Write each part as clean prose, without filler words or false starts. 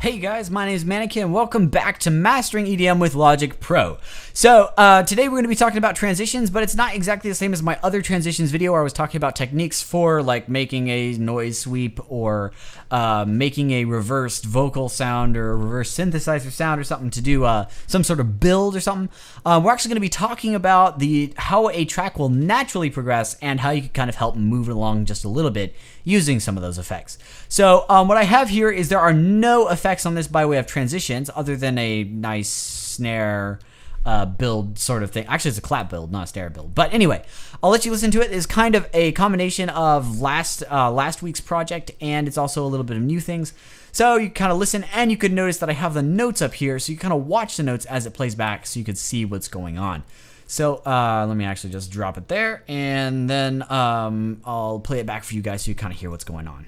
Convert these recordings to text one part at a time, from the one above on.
Hey guys, my name is Mannequin and welcome back to Mastering EDM with Logic Pro. So today we're going to be talking about transitions, but it's not exactly the same as my other transitions video where I was talking about techniques for like making a noise sweep or making a reversed vocal sound or a reverse synthesizer sound or something to do some sort of build or something. We're actually going to be talking about how a track will naturally progress and how you can kind of help move it along just a little bit using some of those effects. So what I have here is there are no effects on this by way of transitions other than a nice snare build sort of thing. Actually, it's a clap build, not a snare build. But anyway, I'll let you listen to it. It's kind of a combination of last week's project, and it's also a little bit of new things. So you kind of listen, and you could notice that I have the notes up here, so you kind of watch the notes as it plays back so you could see what's going on. So let me actually just drop it there, and then I'll play it back for you guys so you kind of hear what's going on.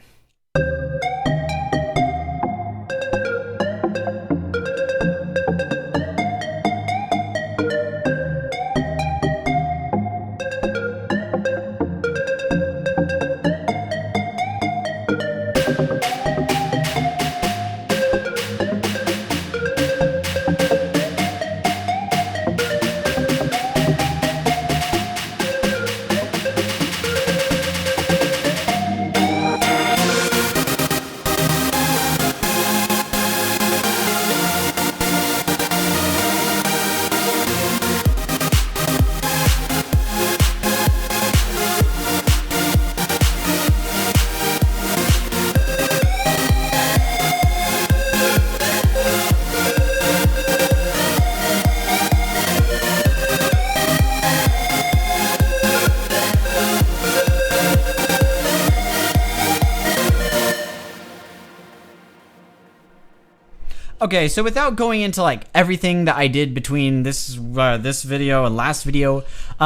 Okay, so without going into like everything that I did between this video and last video,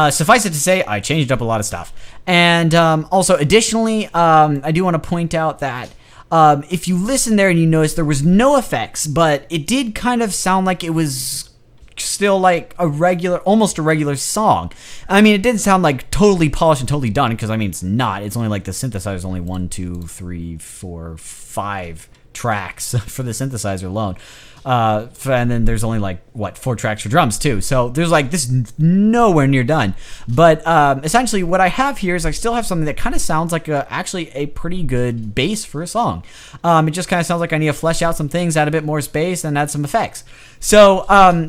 suffice it to say, I changed up a lot of stuff. And also, additionally, I do want to point out that if you listen there and you notice there was no effects, but it did kind of sound like it was still like almost a regular song. I mean, it didn't sound like totally polished and totally done, because I mean, it's not. It's only like the synthesizer's only 1, 2, 3, 4, 5 tracks for the synthesizer alone, and then there's only like 4 tracks for drums too, so there's like this nowhere near done. But essentially what I have here is I still have something that kind of sounds like actually a pretty good bass for a song. It just kind of sounds like I need to flesh out some things, add a bit more space, and add some effects. So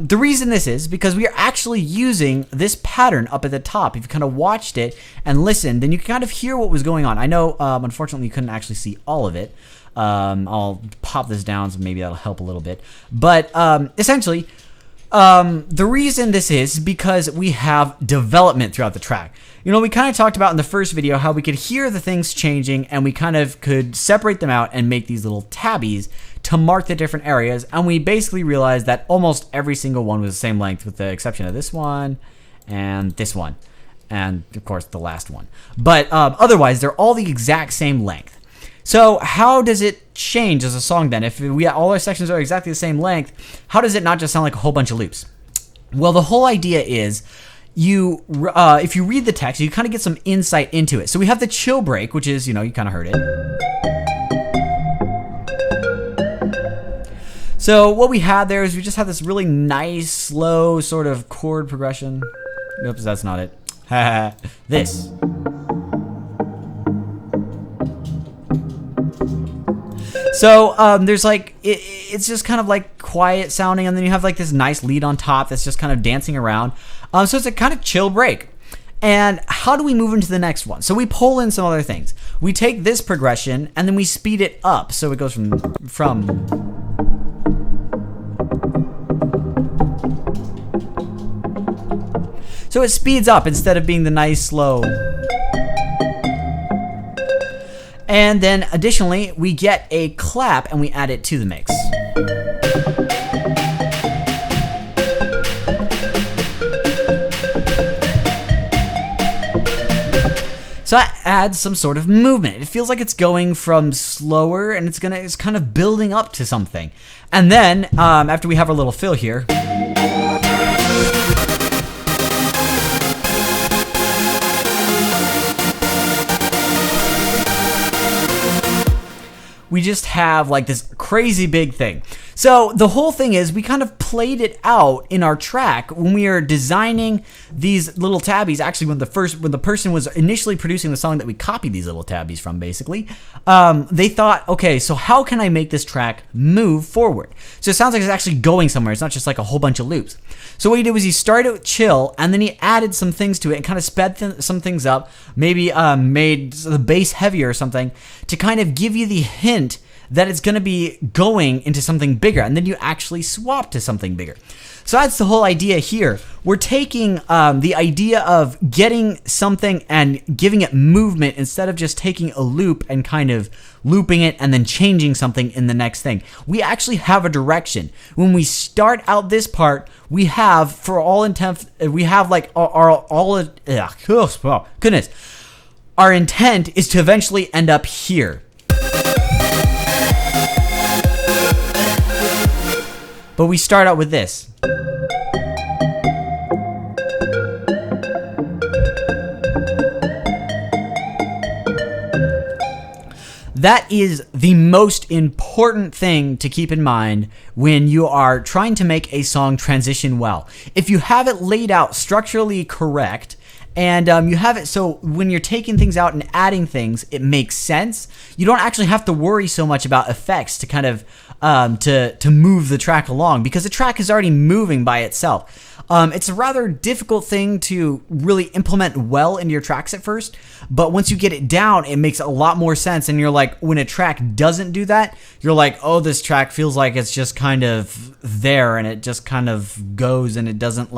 the reason this is because we are actually using this pattern up at the top. If you kind of watched it and listened, then you can kind of hear what was going on. I know unfortunately you couldn't actually see all of it. I'll pop this down so maybe that'll help a little bit. But essentially, the reason this is because we have development throughout the track. You know, we kind of talked about in the first video how we could hear the things changing and we kind of could separate them out and make these little tabbies to mark the different areas. And we basically realized that almost every single one was the same length with the exception of this one and this one. And of course the last one. But otherwise, they're all the exact same length. So how does it change as a song then? If all our sections are exactly the same length, how does it not just sound like a whole bunch of loops? Well, the whole idea is if you read the text, you kind of get some insight into it. So we have the chill break, which is, you kind of heard it. So what we had there is we just have this really nice, slow sort of chord progression. Oops, that's not it. This. So there's like, it's just kind of like quiet sounding, and then you have like this nice lead on top that's just kind of dancing around. So it's a kind of chill break. And how do we move into the next one? So we pull in some other things. We take this progression and then we speed it up. So it goes from so it speeds up instead of being the nice slow. And then additionally, we get a clap and we add it to the mix. So that adds some sort of movement. It feels like it's going from slower and it's kind of building up to something. And then after we have our little fill here, we just have like this crazy big thing. So the whole thing is we kind of played it out in our track when we are designing these little tabbies. Actually, when the person was initially producing the song that we copied these little tabbies from, basically, they thought, okay, so how can I make this track move forward? So it sounds like it's actually going somewhere. It's not just like a whole bunch of loops. So what he did was he started with chill, and then he added some things to it and kind of sped some things up, maybe made the bass heavier or something to kind of give you the hint that it's going to be going into something bigger, and then you actually swap to something bigger. So that's the whole idea here. We're taking the idea of getting something and giving it movement instead of just taking a loop and kind of looping it and then changing something in the next thing. We actually have a direction. When we start out this part, we have, for all intent, we have like goodness. Our intent is to eventually end up here. But we start out with this. That is the most important thing to keep in mind when you are trying to make a song transition well. If you have it laid out structurally correct, and you have it so when you're taking things out and adding things, it makes sense. You don't actually have to worry so much about effects to kind of to move the track along, because the track is already moving by itself. It's a rather difficult thing to really implement well into your tracks at first, but once you get it down, it makes a lot more sense. And you're like, when a track doesn't do that, you're like, oh, this track feels like it's just kind of there, and it just kind of goes, and it doesn't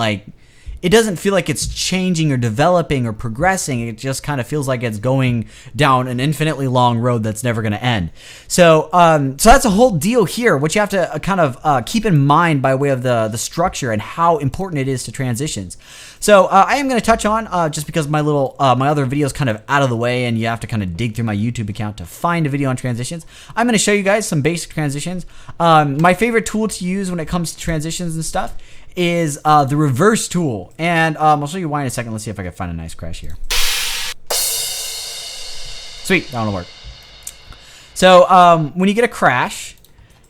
feel like it's changing or developing or progressing. It just kind of feels like it's going down an infinitely long road that's never going to end. So that's a whole deal here, which you have to kind of keep in mind by way of the structure and how important it is to transitions. So I am going to touch on, just because my other video is kind of out of the way and you have to kind of dig through my YouTube account to find a video on transitions. I'm going to show you guys some basic transitions. My favorite tool to use when it comes to transitions and stuff is the reverse tool, and I'll show you why in a second. Let's see if I can find a nice crash here. Sweet, that'll work. So when you get a crash,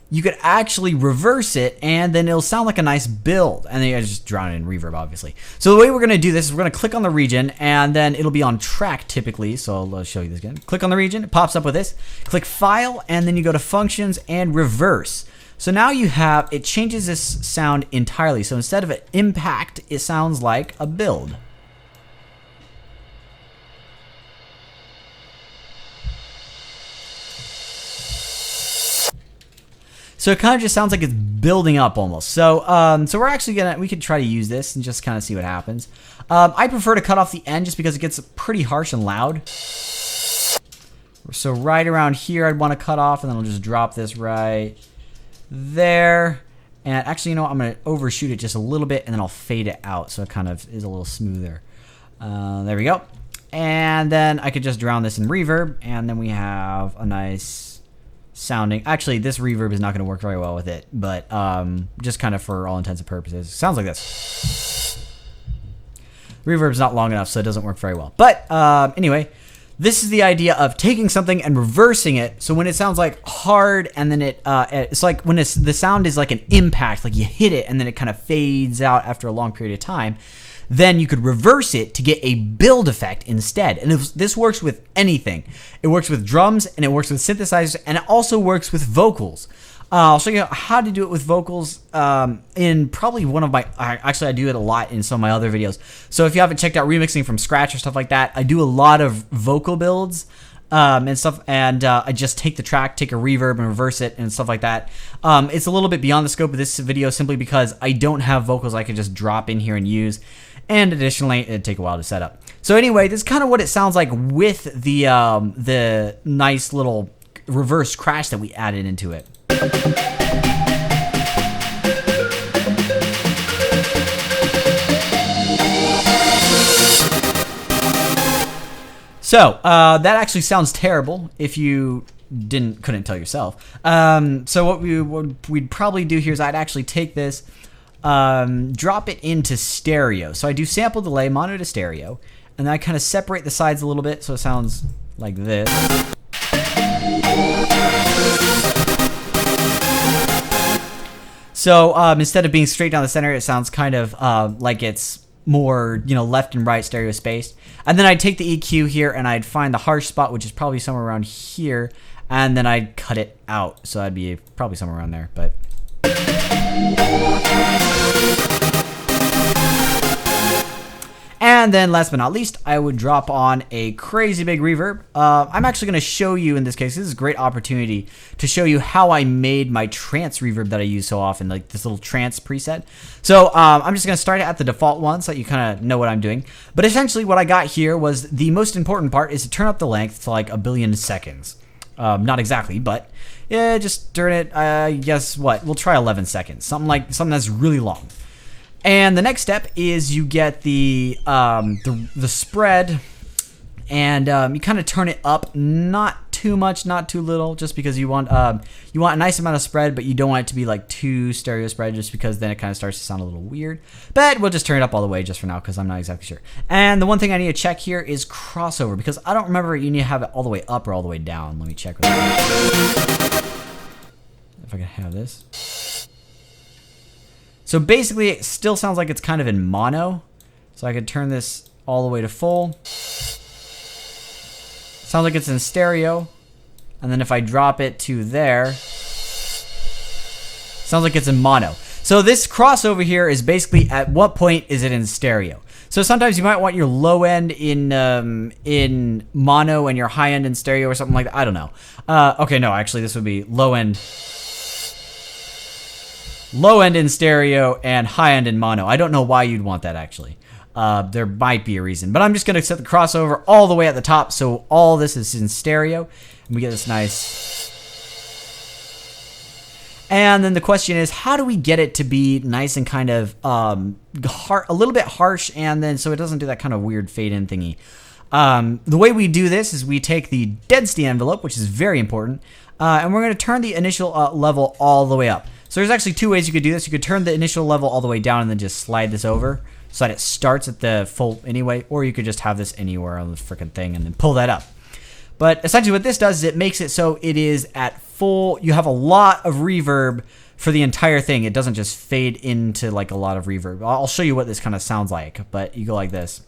you could actually reverse it, and then it'll sound like a nice build, and then you just drown it in reverb, obviously. So the way we're gonna do this is we're gonna click on the region, and then it'll be on track typically. So I'll show you this again. Click on the region, it pops up with this. Click File, and then you go to Functions and Reverse. So now it changes this sound entirely. So instead of an impact, it sounds like a build. So it kind of just sounds like it's building up almost. So we're actually we could try to use this and just kind of see what happens. I prefer to cut off the end just because it gets pretty harsh and loud. So right around here, I'd want to cut off, and then I'll just drop this right there. And actually, you know what? I'm going to overshoot it just a little bit, and then I'll fade it out so it kind of is a little smoother. There we go. And then I could just drown this in reverb, and then we have a nice sounding. Actually, this reverb is not going to work very well with it, but just kind of for all intents and purposes. Sounds like this. Reverb's not long enough, so it doesn't work very well. But anyway, this is the idea of taking something and reversing it. So when it sounds like hard, and then it's like when the sound is like an impact, like you hit it and then it kind of fades out after a long period of time, then you could reverse it to get a build effect instead. And this works with anything. It works with drums, and it works with synthesizers, and it also works with vocals. I'll show you how to do it with vocals in probably one of my... Actually, I do it a lot in some of my other videos. So if you haven't checked out remixing from scratch or stuff like that, I do a lot of vocal builds and stuff. And I just take the track, take a reverb, and reverse it and stuff like that. It's a little bit beyond the scope of this video simply because I don't have vocals I can just drop in here and use. And additionally, it'd take a while to set up. So anyway, this is kind of what it sounds like with the nice little reverse crash that we added into it. So that actually sounds terrible if you couldn't tell yourself. So what we'd probably do here is I'd actually take this, drop it into stereo. So I do sample delay, mono to stereo, and then I kind of separate the sides a little bit so it sounds like this. So instead of being straight down the center, it sounds kind of like it's more, left and right stereo spaced. And then I'd take the EQ here and I'd find the harsh spot, which is probably somewhere around here, and then I'd cut it out. So I'd be probably somewhere around there, but. And then last but not least, I would drop on a crazy big reverb. I'm actually going to show you in this case, this is a great opportunity to show you how I made my trance reverb that I use so often, like this little trance preset. So I'm just going to start it at the default one so that you kind of know what I'm doing. But essentially what I got here was the most important part is to turn up the length to like 1 billion seconds. Not exactly, but yeah, just turn it, guess what, we'll try 11 seconds, something that's really long. And the next step is you get the spread, and you kind of turn it up, not too much, not too little, just because you want a nice amount of spread, but you don't want it to be like too stereo spread, just because then it kind of starts to sound a little weird. But we'll just turn it up all the way just for now, because I'm not exactly sure. And the one thing I need to check here is crossover, because I don't remember you need to have it all the way up or all the way down. Let me check real quick. If I can have this. So basically, it still sounds like it's kind of in mono. So I could turn this all the way to full. Sounds like it's in stereo. And then if I drop it to there, sounds like it's in mono. So this crossover here is basically at what point is it in stereo. So sometimes you might want your low end in mono and your high end in stereo or something like that. I don't know. Okay, no, actually this would be low end in stereo and high end in mono. I don't know why you'd want that actually. There might be a reason, but I'm just going to set the crossover all the way at the top, so all this is in stereo, and we get this nice. And then the question is, how do we get it to be nice and kind of a little bit harsh, and then so it doesn't do that kind of weird fade in thingy. The way we do this is we take the density envelope, which is very important, and we're going to turn the initial level all the way up. So there's actually two ways you could do this. You could turn the initial level all the way down and then just slide this over so that it starts at the full anyway, or you could just have this anywhere on the freaking thing and then pull that up. But essentially what this does is it makes it so it is at full, you have a lot of reverb for the entire thing. It doesn't just fade into like a lot of reverb. I'll show you what this kind of sounds like, but you go like this.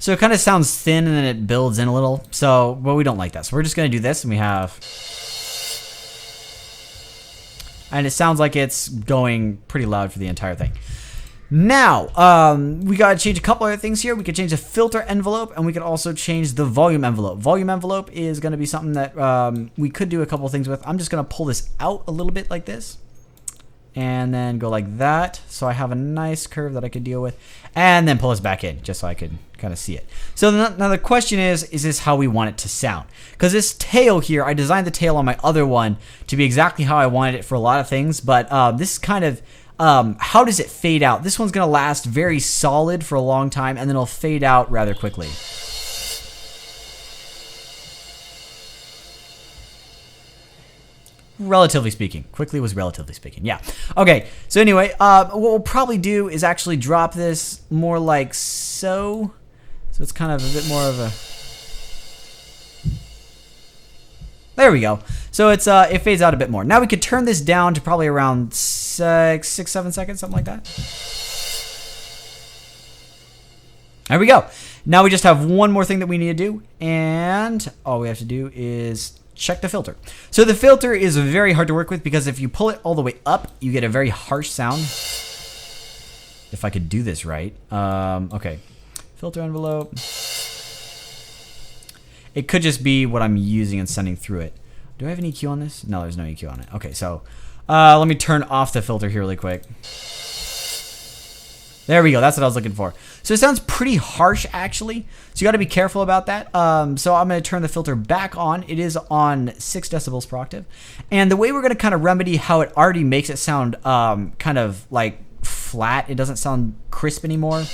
So it kind of sounds thin and then it builds in a little. So, well, we don't like that. So we're just going to do this, and we have... And it sounds like it's going pretty loud for the entire thing. Now, we got to change a couple other things here. We could change the filter envelope, and we could also change the volume envelope. Volume envelope is going to be something that we could do a couple things with. I'm just going to pull this out a little bit like this. And then go like that, so I have a nice curve that I could deal with, and then pull this back in just so I could kind of see it. So now the question is this how we want it to sound? Because this tail here, I designed the tail on my other one to be exactly how I wanted it for a lot of things, but this kind of how does it fade out? This one's gonna last very solid for a long time, and then it'll fade out rather quickly. Relatively speaking. Quickly was relatively speaking. Yeah. Okay. So anyway, what we'll probably do is actually drop this more like so. So it's kind of a bit more of a... There we go. So it's it fades out a bit more. Now we could turn this down to probably around 6, 7 seconds, something like that. There we go. Now we just have one more thing that we need to do, and all we have to do is check the filter. So the filter is very hard to work with because if you pull it all the way up, you get a very harsh sound. If I could do this right. Okay. Filter envelope. It could just be what I'm using and sending through it. Do I have an EQ on this? No, there's no EQ on it. Okay, so let me turn off the filter here really quick. There we go. That's what I was looking for. So it sounds pretty harsh, actually. So you got to be careful about that. So I'm going to turn the filter back on. It is on 6 decibels per octave. And the way we're going to kind of remedy how it already makes it sound kind of like flat. It doesn't sound crisp anymore.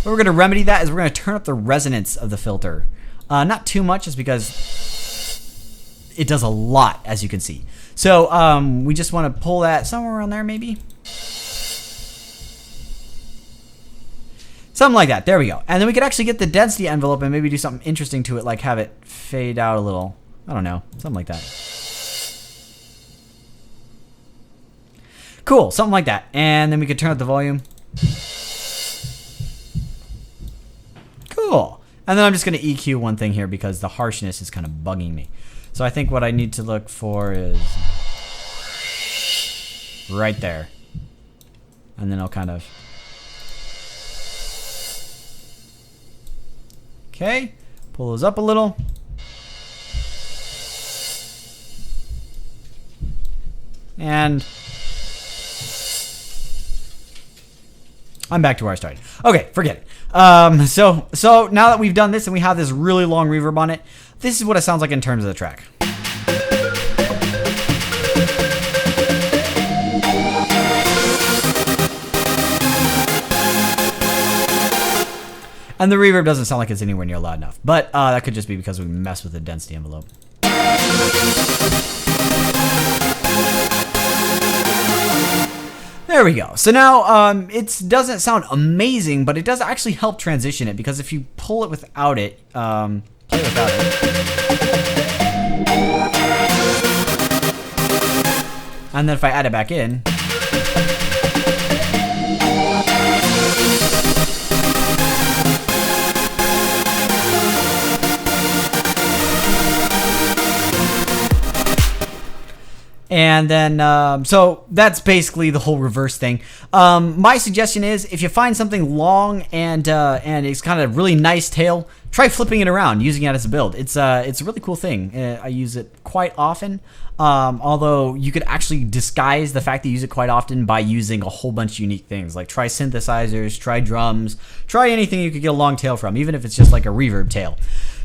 What we're going to remedy that is we're going to turn up the resonance of the filter. Not too much, just because it does a lot, as you can see. So we just want to pull that somewhere around there, maybe. Something like that. There we go. And then we could actually get the density envelope and maybe do something interesting to it, like have it fade out a little. I don't know. Something like that. Cool. Something like that. And then we could turn up the volume. Cool. And then I'm just going to EQ one thing here because the harshness is kind of bugging me. So I think what I need to look for is right there. And then I'll kind of... Okay. Pull those up a little. And I'm back to where I started. Okay, forget it. So now that we've done this and we have this really long reverb on it, this is what it sounds like in terms of the track. And the reverb doesn't sound like it's anywhere near loud enough. But that could just be because we messed with the density envelope. There we go. So now it doesn't sound amazing, but it does actually help transition it, because if you pull it without it, play without it. And then if I add it back in, and then, so that's basically the whole reverse thing. My suggestion is, if you find something long and it's kind of really nice tail, try flipping it around, using it as a build. It's a really cool thing. I use it quite often. Although you could actually disguise the fact that you use it quite often by using a whole bunch of unique things. Like try synthesizers, try drums, try anything you could get a long tail from, even if it's just like a reverb tail.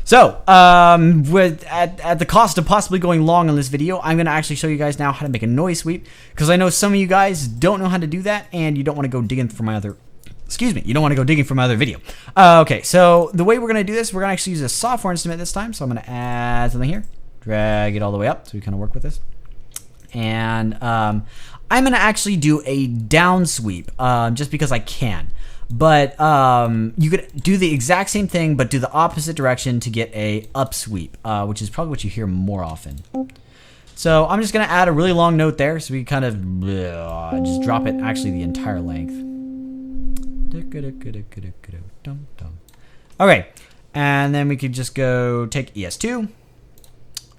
So, at the cost of possibly going long on this video, I'm going to actually show you guys now how to make a noise sweep, because I know some of you guys don't know how to do that, and you don't want to go digging for my other... Excuse me, you don't want to go digging for my other video. Okay, so the way we're going to do this, we're going to actually use a software instrument this time, so I'm going to add something here, drag it all the way up, so we kind of work with this. And I'm going to actually do a down sweep, just because I can. But you could do the exact same thing, but do the opposite direction to get a up sweep, which is probably what you hear more often. So I'm just going to add a really long note there, so we kind of just drop it actually the entire length. Okay, and then we could just go take ES2,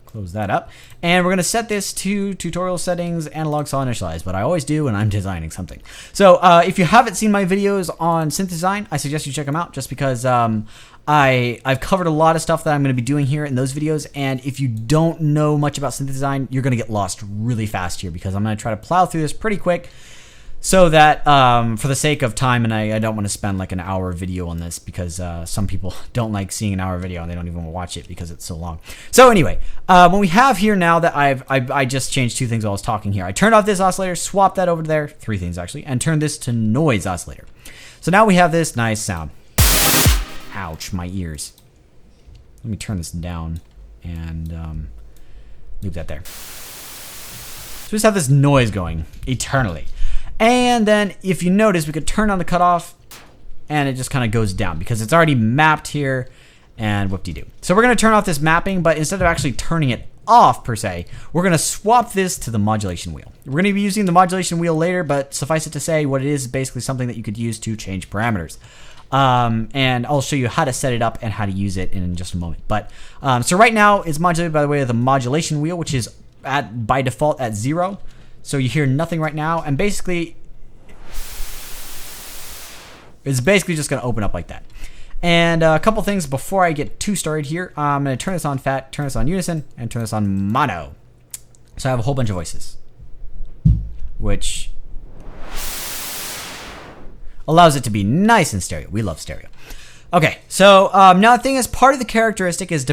close that up, and we're going to set this to tutorial settings, analog saw initialize, but I always do when I'm designing something. So if you haven't seen my videos on synth design, I suggest you check them out, just because I've covered a lot of stuff that I'm going to be doing here in those videos, and if you don't know much about synth design, you're going to get lost really fast here, because I'm going to try to plow through this pretty quick, so that for the sake of time, and I don't want to spend like an hour video on this, because some people don't like seeing an hour video and they don't even want to watch it because it's so long. So anyway, what we have here now that I just changed two things while I was talking here. I turned off this oscillator, swapped that over to there, three things actually, and turned this to noise oscillator. So now we have this nice sound. Ouch, my ears. Let me turn this down and leave that there. So we just have this noise going eternally. And then if you notice, we could turn on the cutoff and it just kind of goes down because it's already mapped here, and whoop-de-doo. So we're going to turn off this mapping, but instead of actually turning it off per se, we're going to swap this to the modulation wheel. We're going to be using the modulation wheel later, but suffice it to say, what it is basically something that you could use to change parameters. And I'll show you how to set it up and how to use it in just a moment. But so right now it's modulated by the way of the modulation wheel, which is by default at 0. So you hear nothing right now, and basically it's basically just going to open up like that. And a couple things before I get too started here. I'm going to turn this on fat, turn this on unison, and turn this on mono. So I have a whole bunch of voices, which allows it to be nice and stereo. We love stereo. Okay, so now the thing is, part of the characteristic is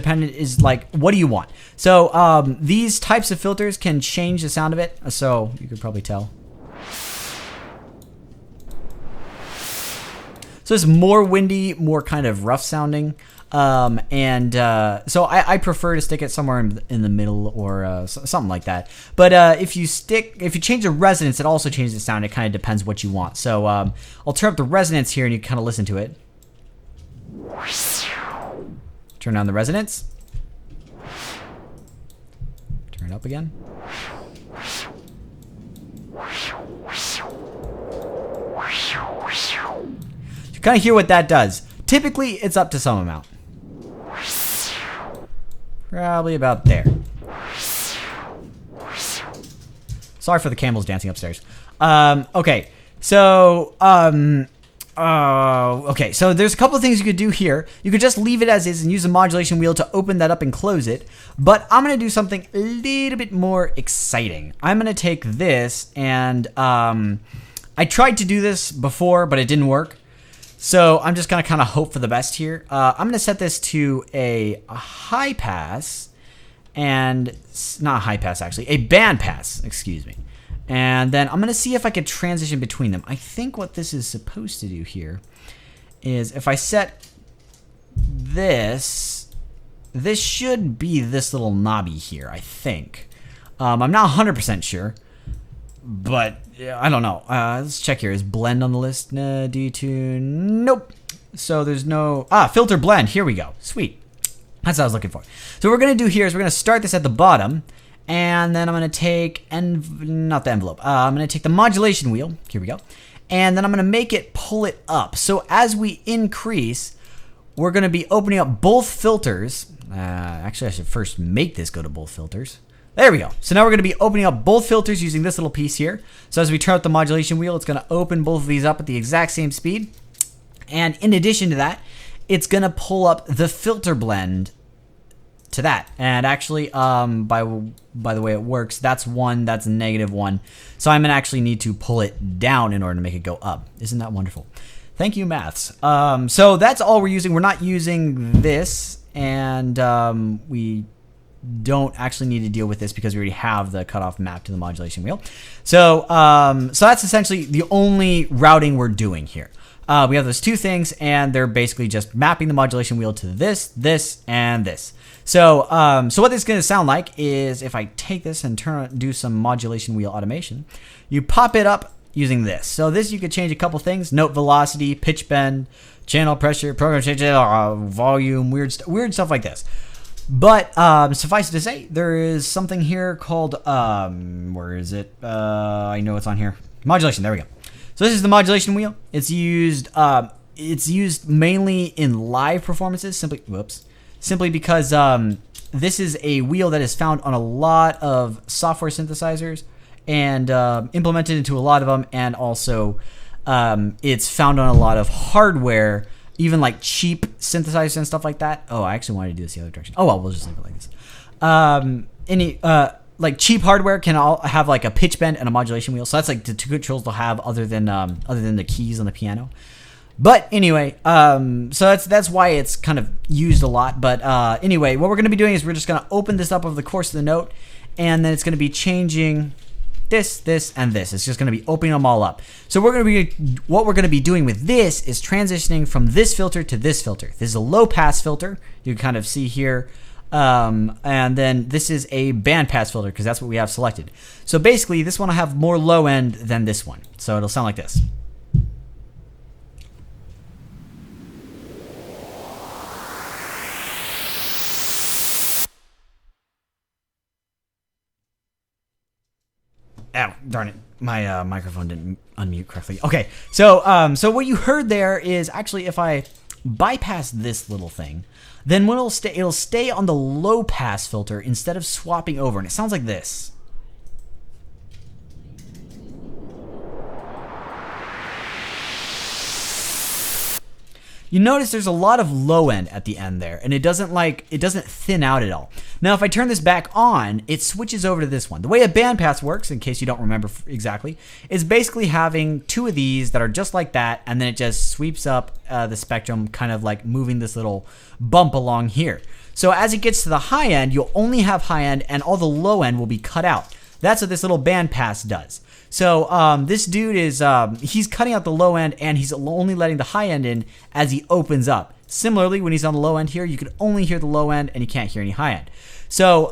like, what do you want? So these types of filters can change the sound of it. So you could probably tell. So it's more windy, more kind of rough sounding. So I prefer to stick it somewhere in the middle or something like that. But if you change the resonance, it also changes the sound. It kind of depends what you want. So I'll turn up the resonance here, and you kind of listen to it. Turn down the resonance. up again. You kind of hear what that does. Typically, it's up to some amount. Probably about there. Sorry for the camels dancing upstairs. Okay, so okay, so there's a couple of things you could do here. You could just leave it as is and use the modulation wheel to open that up and close it. But I'm going to do something a little bit more exciting. I'm going to take this and I tried to do this before, but it didn't work. So I'm just going to kind of hope for the best here. I'm going to set this to a high pass and not a high pass, actually, a band pass, excuse me. And then I'm going to see if I could transition between them. I think what this is supposed to do here is if I set this, this should be this little knobby here, I think. I'm not 100% sure, but I don't know. Let's check here. Is blend on the list? D2, nope. So there's no, filter blend. Here we go. Sweet. That's what I was looking for. So what we're going to do here is we're going to start this at the bottom. And then I'm going to take, not the envelope, I'm going to take the modulation wheel, here we go, and then I'm going to make it pull it up. So as we increase, we're going to be opening up both filters. Actually, I should first make this go to both filters. There we go. So now we're going to be opening up both filters using this little piece here. So as we turn up the modulation wheel, it's going to open both of these up at the exact same speed. And in addition to that, it's going to pull up the filter blend to that. And actually, by the way it works, that's 1, that's -1. So I'm gonna actually need to pull it down in order to make it go up. Isn't that wonderful? Thank you, maths. So that's all we're using. We're not using this, and we don't actually need to deal with this because we already have the cutoff map to the modulation wheel. So so that's essentially the only routing we're doing here. We have those two things, and they're basically just mapping the modulation wheel to this, this, and this. So, so what this is going to sound like is if I take this and do some modulation wheel automation, you pop it up using this. So this you could change a couple things: note velocity, pitch bend, channel pressure, program change, volume, weird stuff like this. But suffice it to say, there is something here called where is it? I know it's on here. Modulation. There we go. So this is the modulation wheel. It's used mainly in live performances. Simply because this is a wheel that is found on a lot of software synthesizers and implemented into a lot of them, and also it's found on a lot of hardware, even like cheap synthesizers and stuff like that. Oh, I actually wanted to do this the other direction. Oh well, we'll just leave it like this. Like cheap hardware can all have like a pitch bend and a modulation wheel, so that's like the two controls they'll have other than the keys on the piano. But anyway, so that's why it's kind of used a lot. But anyway, what we're going to be doing is we're just going to open this up over the course of the note, and then it's going to be changing this, this, and this. It's just going to be opening them all up. So what we're going to be doing with this is transitioning from this filter to this filter. This is a low pass filter. You can kind of see here. And then this is a band pass filter because that's what we have selected. So basically, this one will have more low end than this one. So it'll sound like this. Ow, darn it. My microphone didn't unmute correctly. Okay, so so what you heard there is actually if I bypass this little thing, then when it'll stay on the low pass filter instead of swapping over, and it sounds like this. You notice there's a lot of low end at the end there, and it doesn't thin out at all. Now, if I turn this back on, it switches over to this one. The way a bandpass works, in case you don't remember exactly, is basically having two of these that are just like that, and then it just sweeps up the spectrum, kind of like moving this little bump along here. So as it gets to the high end, you'll only have high end, and all the low end will be cut out. That's what this little bandpass does. So this dude is, he's cutting out the low end, and he's only letting the high end in as he opens up. Similarly, when he's on the low end here, you can only hear the low end, and you can't hear any high end. So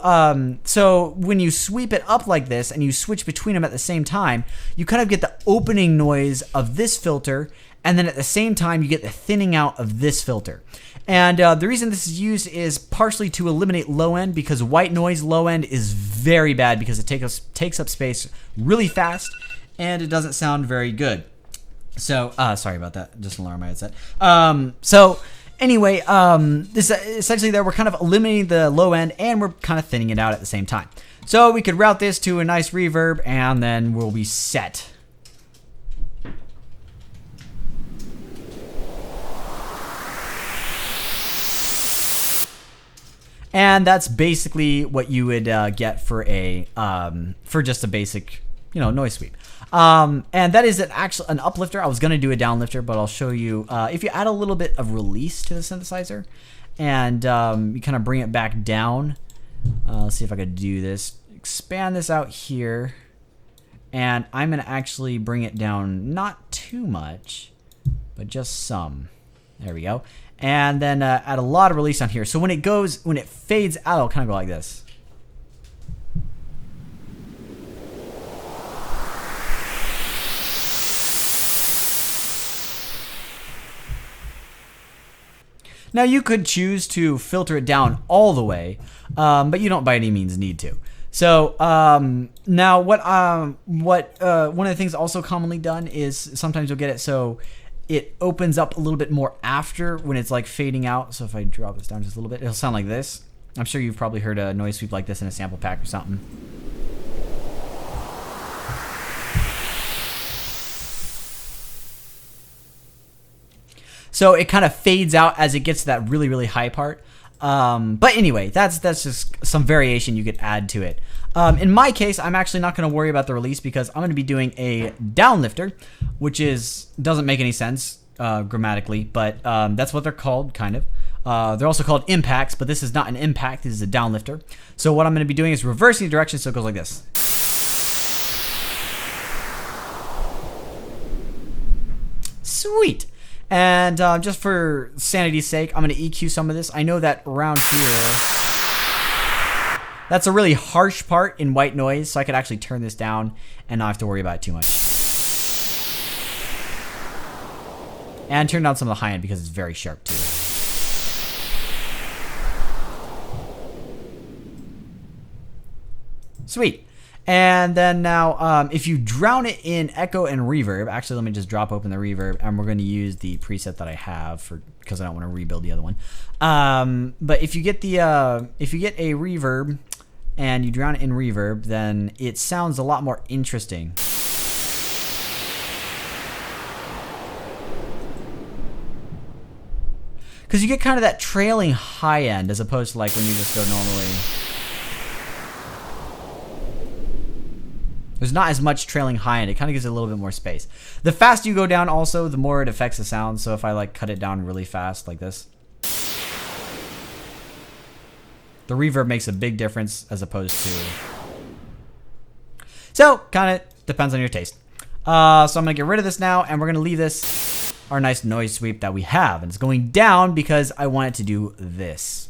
so when you sweep it up like this, and you switch between them at the same time, you kind of get the opening noise of this filter, and then at the same time you get the thinning out of this filter. And the reason this is used is partially to eliminate low end, because white noise low end is very bad because it takes up space really fast and it doesn't sound very good. So sorry about that, just an alarm I had set. So anyway, this essentially there we're kind of eliminating the low end and we're kind of thinning it out at the same time. So we could route this to a nice reverb and then we'll be set. And that's basically what you would get for a for just a basic, noise sweep. And that is an uplifter. I was gonna do a downlifter, but I'll show you if you add a little bit of release to the synthesizer, and you kind of bring it back down. Let's see if I could do this. Expand this out here, and I'm gonna actually bring it down not too much, but just some. There we go. And then add a lot of release on here. So when it fades out, it'll kind of go like this. Now you could choose to filter it down all the way, but you don't by any means need to. So now what one of the things also commonly done is sometimes you'll get it so it opens up a little bit more after when it's like fading out. So if I drop this down just a little bit, it'll sound like this. I'm sure you've probably heard a noise sweep like this in a sample pack or something. So it kind of fades out as it gets to that really, really high part. But anyway, that's just some variation you could add to it. In my case, I'm actually not going to worry about the release because I'm going to be doing a downlifter, which doesn't make any sense grammatically, but that's what they're called, kind of. They're also called impacts, but this is not an impact. This is a downlifter. So what I'm going to be doing is reversing the direction, so it goes like this. Sweet. And just for sanity's sake, I'm going to EQ some of this. I know that around here, that's a really harsh part in white noise, so I could actually turn this down and not have to worry about it too much. And turn down some of the high end because it's very sharp too. Sweet. And then now, if you drown it in echo and reverb, actually, let me just drop open the reverb, and we're going to use the preset that I have because I don't want to rebuild the other one. But if you get a reverb and you drown it in reverb, then it sounds a lot more interesting. Because you get kind of that trailing high end as opposed to like when you just go normally. There's not as much trailing high end. It kind of gives it a little bit more space. The faster you go down also, the more it affects the sound. So if I like cut it down really fast like this, the reverb makes a big difference as opposed to. So kind of depends on your taste. So I'm gonna get rid of this now, and we're gonna leave this our nice noise sweep that we have, and it's going down because I want it to do this.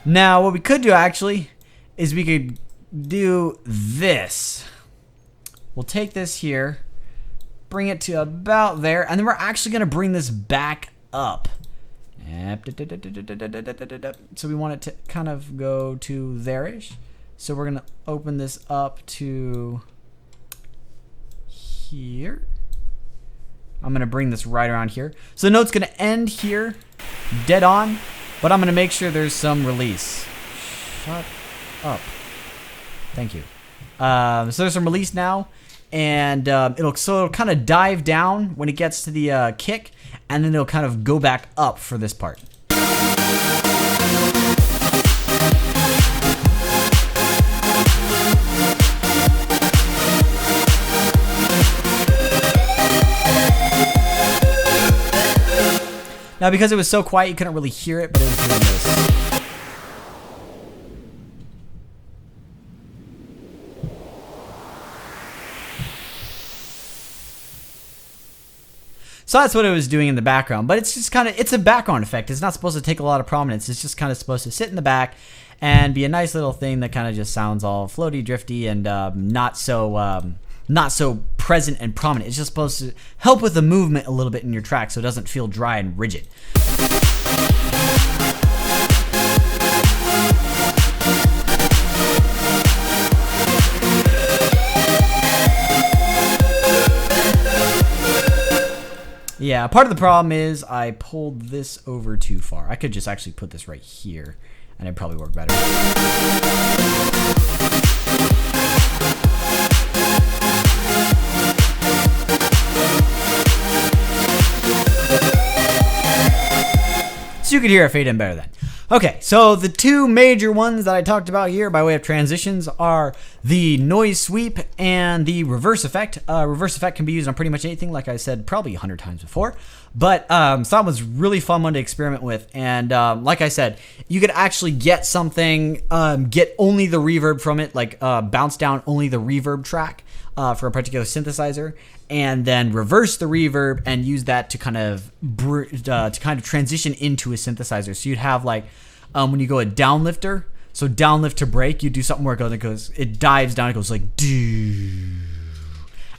Now, what we could do actually is we could do this. We'll take this here, bring it to about there, and then we're actually going to bring this back up. So we want it to kind of go to there-ish. So we're going to open this up to here. I'm going to bring this right around here. So the note's going to end here, dead on. But I'm going to make sure there's some release. Shut up. Thank you. So there's some release now. And it'll kind of dive down when it gets to the kick. And then it'll kind of go back up for this part. Now, because it was so quiet, you couldn't really hear it, but it was doing this. So that's what it was doing in the background. But it's just kind of, it's a background effect. It's not supposed to take a lot of prominence. It's just kind of supposed to sit in the back and be a nice little thing that kind of just sounds all floaty, drifty, and not so present and prominent. It's just supposed to help with the movement a little bit in your track so it doesn't feel dry and rigid. Yeah, part of the problem is I pulled this over too far. I could just actually put this right here, and it'd probably work better. So you could hear it fade in better then. Okay, so the two major ones that I talked about here by way of transitions are the noise sweep and the reverse effect. Reverse effect can be used on pretty much anything, like I said probably 100 times before. But so that was really fun one to experiment with. And like I said, you could actually get something, get only the reverb from it, like bounce down only the reverb track for a particular synthesizer, and then reverse the reverb and use that to kind of transition into a synthesizer. So you'd have like when you go a downlifter, so downlift to break, you do something where it dives down, it goes like doo,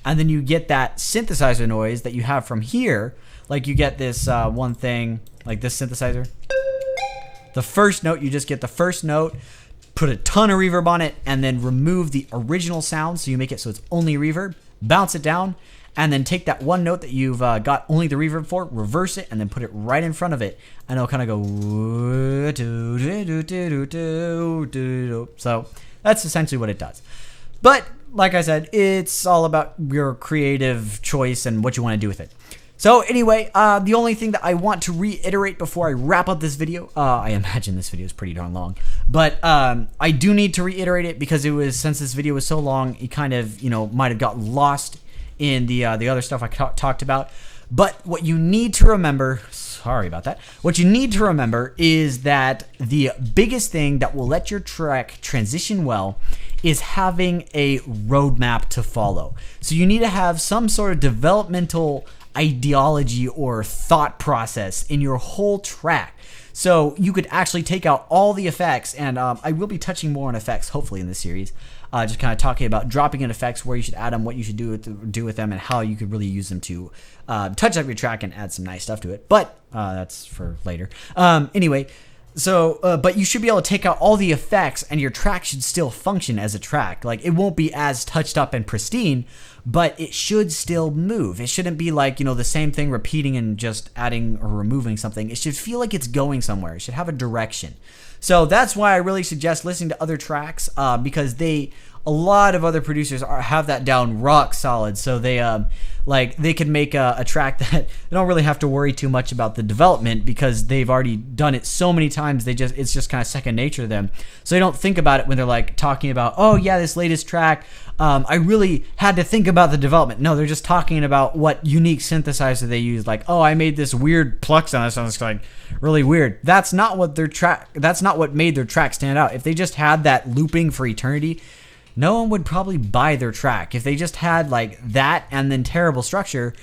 and then you get that synthesizer noise that you have from here. Like you get this one thing like this synthesizer. The first note, you just get the first note, put a ton of reverb on it, and then remove the original sound, so you make it so it's only reverb, bounce it down, and then take that one note that you've got only the reverb for, reverse it, and then put it right in front of it, and it'll kind of go. So that's essentially what it does. But like I said, it's all about your creative choice and what you want to do with it. So anyway, the only thing that I want to reiterate before I wrap up this video, I imagine this video is pretty darn long, but I do need to reiterate it because since this video was so long, it kind of, might have got lost in the other stuff I talked about. But what you need to remember, sorry about that, what you need to remember is that the biggest thing that will let your track transition well is having a roadmap to follow. So you need to have some sort of developmental ideology or thought process in your whole track. So you could actually take out all the effects, and I will be touching more on effects hopefully in this series, just kind of talking about dropping in effects, where you should add them, what you should do with them, and how you could really use them to touch up your track and add some nice stuff to it. But that's for later. Anyway, so but you should be able to take out all the effects, and your track should still function as a track. Like, it won't be as touched up and pristine, but it should still move. It shouldn't be like, the same thing repeating and just adding or removing something. It should feel like it's going somewhere. It should have a direction. So that's why I really suggest listening to other tracks, because a lot of other producers have that down rock solid. So they can make a track that they don't really have to worry too much about the development, because they've already done it so many times. It's just kind of second nature to them. So they don't think about it when they're like talking about, oh yeah, this latest track, I really had to think about the development. No, they're just talking about what unique synthesizer they use. Like, oh, I made this weird pluck sound. That sounds like really weird. That's not what made their track stand out. If they just had that looping for eternity, no one would probably buy their track. If they just had like that and then terrible structure,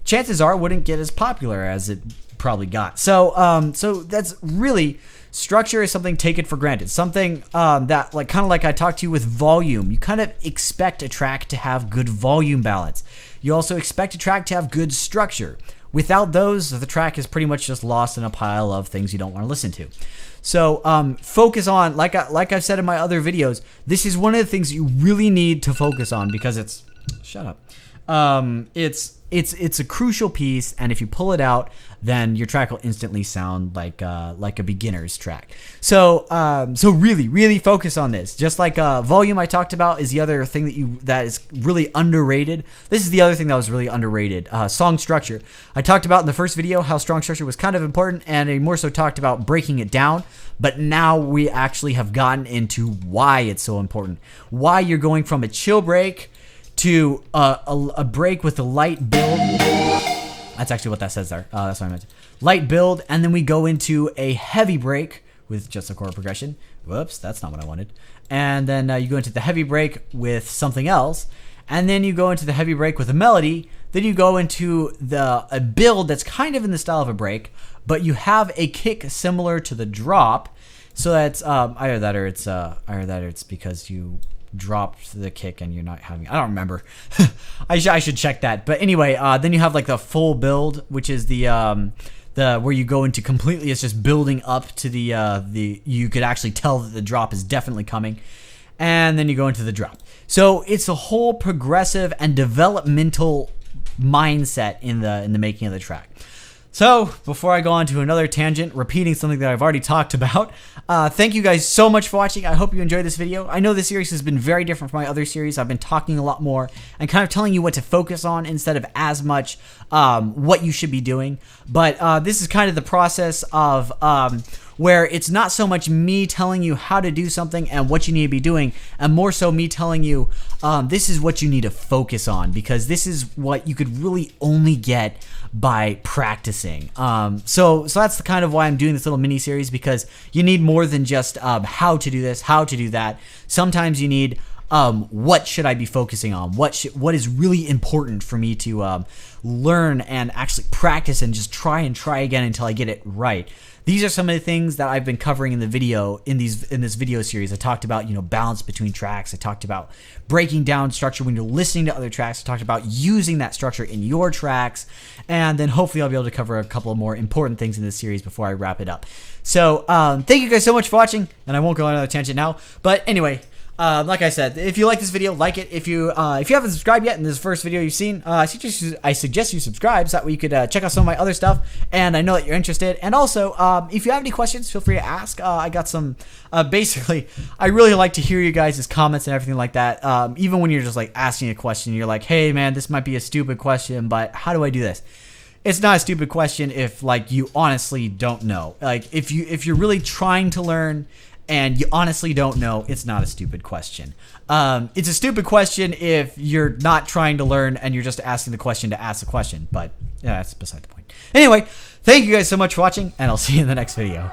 chances are it wouldn't get as popular as it probably got. So that's really, structure is something taken for granted. Something that kind of like I talked to you with volume. You kind of expect a track to have good volume balance. You also expect a track to have good structure. Without those, the track is pretty much just lost in a pile of things you don't want to listen to. So focus on, like I've said in my other videos, this is one of the things you really need to focus on, because it's, shut up. It's a crucial piece, and if you pull it out, then your track will instantly sound like a beginner's track. So really focus on this. Just like volume I talked about is the other thing that is really underrated. This is the other thing that was really underrated. Song structure. I talked about in the first video how strong structure was kind of important, and I more so talked about breaking it down. But now we actually have gotten into why it's so important. Why you're going from a chill break to a break with a light build. That's actually what that says there. That's what I meant. Light build, and then we go into a heavy break with just a chord progression. Whoops, that's not what I wanted. And then you go into the heavy break with something else, and then you go into the heavy break with a melody. Then you go into a build that's kind of in the style of a break, but you have a kick similar to the drop. So that's either that or it's because you dropped the kick and you're not having. I don't remember. I should check that. But anyway, then you have like the full build, which is the where you go into completely. It's just building up to the you could actually tell that the drop is definitely coming, and then you go into the drop. So it's a whole progressive and developmental mindset in the making of the track. So before I go on to another tangent, repeating something that I've already talked about, thank you guys so much for watching. I hope you enjoyed this video. I know this series has been very different from my other series. I've been talking a lot more and kind of telling you what to focus on instead of as much what you should be doing. But this is kind of the process of where it's not so much me telling you how to do something and what you need to be doing, and more so me telling you this is what you need to focus on, because this is what you could really only get by practicing. So that's the kind of why I'm doing this little mini series, because you need more than just how to do this, how to do that. Sometimes you need what should I be focusing on? What is really important for me to learn and actually practice and just try again until I get it right. These are some of the things that I've been covering in the video in this video series. I talked about, balance between tracks. I talked about breaking down structure when you're listening to other tracks. I talked about using that structure in your tracks, and then hopefully I'll be able to cover a couple of more important things in this series before I wrap it up. So thank you guys so much for watching, and I won't go on another tangent now. But anyway, like I said, if you like this video, like it. If you haven't subscribed yet, and this is the first video you've seen, I suggest you subscribe, so that way you could check out some of my other stuff, and I know that you're interested. And also, if you have any questions, feel free to ask. I got some, basically, I really like to hear you guys' comments and everything like that. Even when you're just like asking a question, you're like, hey man, this might be a stupid question, but how do I do this? It's not a stupid question if like you honestly don't know. Like if you're really trying to learn and you honestly don't know, it's not a stupid question. It's a stupid question if you're not trying to learn and you're just asking the question to ask the question. But yeah, that's beside the point. Anyway, thank you guys so much for watching, and I'll see you in the next video.